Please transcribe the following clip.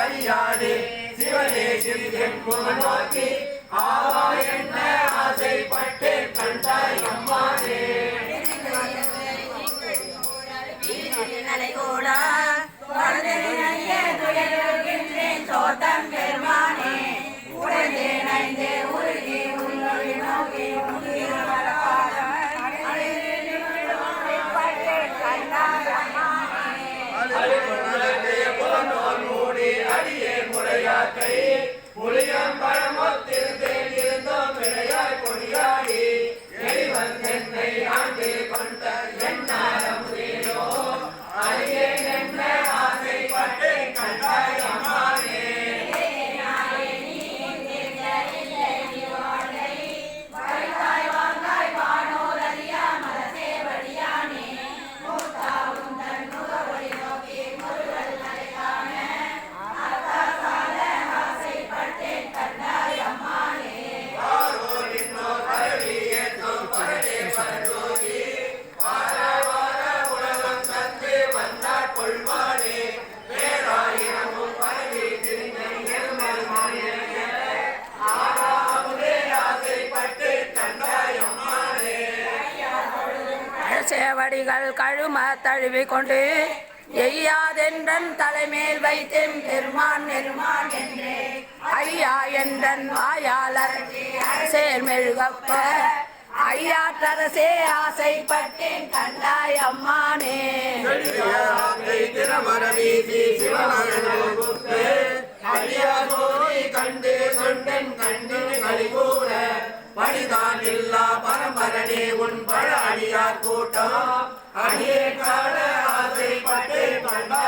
அறியாதே சிவனே சிறிதென்பும் நோக்கி ஆவா என்ன ஆசைப்பட்டேன் கண்டாய் அம்மானே தோட்டம் பெருமானே உடைந்தே உருகி உன்னொழி நோக்கி மூடி அடியே முறையாக்கை புளியம் பழமொத்திருந்தேன் இருந்தோம் விளையாய் பொடியாடி எளிவன் என்னை ஆண்டு கொண்ட என்னாரமுதேனோ அடியேன் என்ன ஆசைப்பட்டேன் கண்டாய் அம்மானே சேவடிகள் கழும தழுவி கொண்டு எய்யாதென்றன் தலைமேல் வைத்தேன் பெருமான் நெருமான் என்றே ஐயா என்றன் வாயாளர் சேர்மெழுகப்ப ஐயாற்றரசே ஆசைப்பட்டேன் கண்டாய் அம்மானே கண்டு கொண்டன் கண்டு கழிகூற பணிதான் இல்லா பரம்பரனே உன் பழ அடியார் கூட்டம் அடியே கால ஆசைப்பட்டு கண்டா